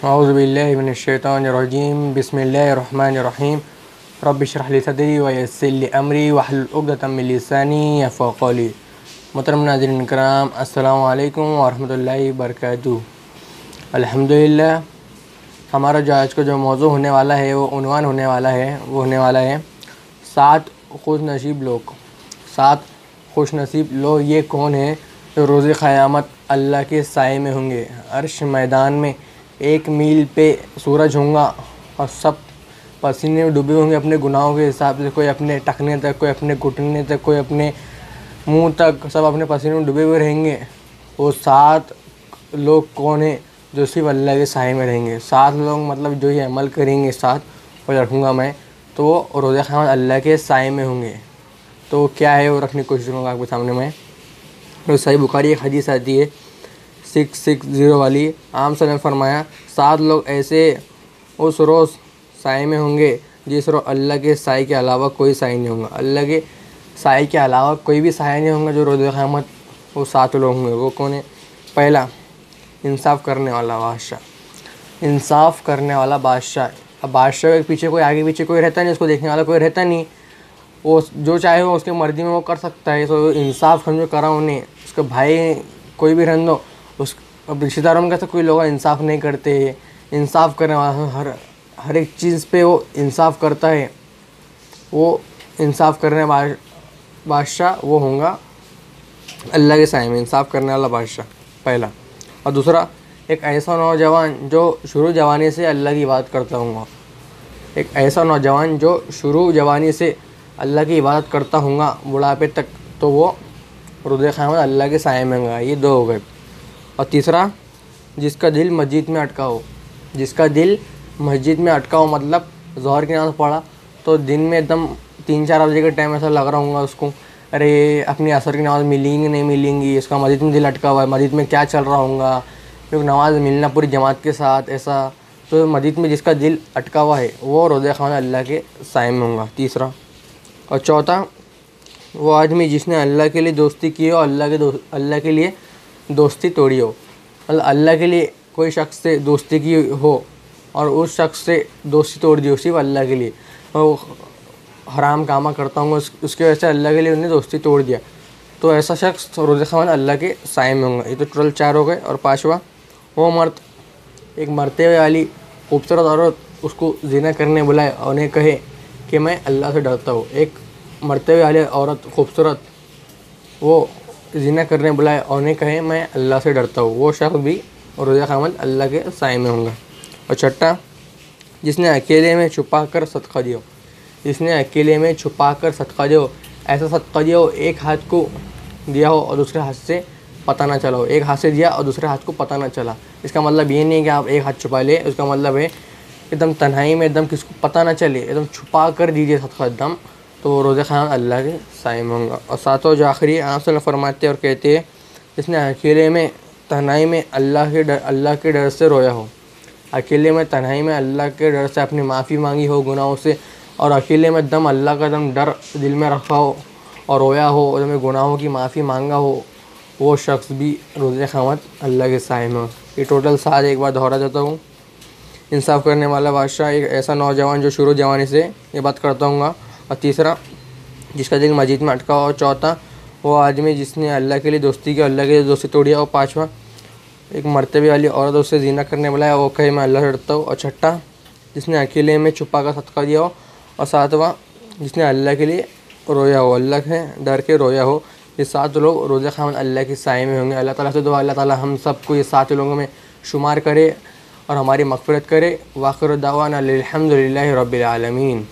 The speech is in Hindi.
औज़ुबिल्लाहि मिनश्शैतानिर्रजीम बिस्मिल्लाहिर्रहमानिर्रहीम रब्बि इश्रह ली सदरी व यस्सिर ली अमरी वहलुल उक़दतम मिन लिसानी यफ़क़हू क़ौली। मोहतरम नाज़रीन किराम, अस्सलामु अलैकुम व रहमतुल्लाहि व बरकातुहू। अल्हम्दुलिल्लाह, हमारा जो आज का जो मौज़ू होने वाला है वो उन्वान होने वाला है 7 खुशनसीब लोग। 7 खुशनसीब लोग ये कौन है जो रोज़े क़यामत अल्लाह के साए में होंगे। अर्श मैदान में 1 मील पे सूरज होगा और सब पसीने में डूबे होंगे अपने गुनाहों के हिसाब से। कोई अपने टखने तक, कोई अपने घुटने तक, कोई अपने मुंह तक, सब अपने पसीने में डूबे हुए रहेंगे। वो 7 लोग कौन है जो सिर्फ अल्लाह के साए में रहेंगे। 7 लोग मतलब जो ये अमल करेंगे 7 और रखूँगा मैं, तो वो रोज़े क़यामत अल्लाह के साए में होंगे। तो क्या है वो रखने की कोशिश करूँगा आपके सामने मैं। तो सही बुखारी एक हदीस आती है 660 वाली। आम सल्लल्लाहु अलैहि वसल्लम फरमाया 7 लोग ऐसे उस रोज़ साए में होंगे जिस रोज़ अल्लाह के साए के अलावा कोई साए नहीं होगा। अल्लाह के साए के अलावा कोई भी साया नहीं होगा। जो रोज़े क़यामत वो 7 लोग होंगे। वो कौन है? पहला, इंसाफ़ करने वाला बादशाह। इंसाफ़ करने वाला बादशाह। अब बादशाह के पीछे कोई आगे पीछे कोई रहता नहीं, उसको देखने वाला कोई रहता नहीं। वो जो चाहे वो उसके मर्ज़ी में वो कर सकता है। तो इंसाफ़ समझो करा उन्हें, उसका भाई कोई भी रहने दो। उस अब रिश्तेदारों में कैसे कोई लोग इंसाफ़ नहीं करते। इंसाफ़ करने वाला हर एक चीज़ पे वो इंसाफ़ करता है। वो इंसाफ़ करने बादशाह वो होगा अल्लाह के साए में। इंसाफ़ करने वाला बादशाह पहला। और दूसरा, एक ऐसा नौजवान जो शुरू जवानी से अल्लाह की इबादत करता होगा। एक ऐसा नौजवान जो शुरू जवानी से अल्लाह की इबादत करता होगा बुढ़ापे तक, तो वो रोज़े क़यामत अल्लाह के साए में होगा। ये 2 हो गए। और तीसरा, जिसका दिल मस्जिद में अटका हो। जिसका दिल मस्जिद में अटका हो मतलब ज़ोहर की नमाज़ पढ़ा तो दिन में एकदम 3-4 बजे के टाइम ऐसा लग रहा होगा उसको, अरे अपनी असर की नमाज़ मिलेंगी नहीं मिलेंगी। इसका मस्जिद में दिल अटका हुआ है, मस्जिद में क्या चल रहा होगा, क्योंकि नमाज़ मिलना पूरी जमात के साथ ऐसा। तो मस्जिद में जिसका दिल अटका हुआ है वो रोज़े क़यामत अल्लाह के साए में होगा। तीसरा। और चौथा, वो आदमी जिसने अल्लाह के लिए दोस्ती की हो, अल्लाह के लिए दोस्ती तोड़ी हो। मतलब अल्लाह के लिए कोई शख्स से दोस्ती की हो और उस शख्स से दोस्ती तोड़ दी हो सिर्फ अल्लाह के लिए। वो हराम कामा करता हूँ उसकी वजह से अल्लाह के लिए उन्हें दोस्ती तोड़ दिया, तो ऐसा शख्स रोज़े क़यामत अल्लाह के साए में होगा। ये तो टोटल 4 हो गए। और 5वां, वो मर्द एक मरते हुए वाली खूबसूरत औरत उसको ज़िना करने बुलाए और उन्हें कहे कि मैं अल्लाह से डरता हूँ। एक मरते हुए वाली औरत खूबसूरत वो ज़िना करने बुलाए और उन्हें कहे मैं अल्लाह से डरता हूँ, वो शख्स भी रोज़े क़यामत अल्लाह के साए में होगा। और छठा, जिसने अकेले में छुपा कर सदका दिया। जिसने अकेले में छुपा कर सदका दिया, ऐसा सदका दिया हो एक हाथ को दिया हो और दूसरे हाथ से पता ना चला हो। एक हाथ से दिया और दूसरे हाथ को पता ना चला। इसका मतलब ये नहीं है कि आप एक हाथ छुपा ले, उसका मतलब है एकदम तन्हाई में एकदम किसको पता ना चले, एकदम छुपा कर दीजिए सदका एकदम, तो वो रोज़े क़यामत अल्लाह के साए में होगा। और 7वां जो आखिरी आप सब फरमाते और कहते हैं, जिसने अकेले में तन्हाई में अल्लाह के डर से रोया हो। अकेले में तन्हाई में अल्लाह के डर से अपनी माफ़ी मांगी हो गुनाहों से, और अकेले में दम अल्लाह का दम डर दिल में रखा हो और रोया हो और दम गुनाहों की माफ़ी मांगा हो, वो शख्स भी रोज़े क़यामत अल्लाह के साए में हो। ये टोटल 7 एक बार दोहरा देता हूँ। इंसाफ़ करने वाला बादशाह, एक ऐसा नौजवान जो शुरू जवानी से ये बात करता हूँ। और तीसरा, जिसका दिल मस्जिद में अटका हो। और चौथा, वो आदमी जिसने अल्लाह के लिए दोस्ती की, अल्लाह के लिए दोस्ती तोड़ी। और 5वां, एक मरतबे वाली औरत उससे ज़िना करने बुलाया, वो कहे मैं अल्लाह से डरता हूँ। और छठा, जिसने अकेले में छुपा कर सदका दिया हो। और 7वां, जिसने अल्लाह के लिए रोया हो, अल्लाह के डर के रोया हो। ये 7 लोग रोज़े क़यामत अल्लाह के साए में होंगे। अल्लाह ताला से दुआ, अल्लाह ताला हम सबको ये 7 लोगों में शुमार करे और हमारी मग़फ़िरत करे। वाखिर दावाना अल्हम्दुलिल्लाहि रब्बिल आलमीन।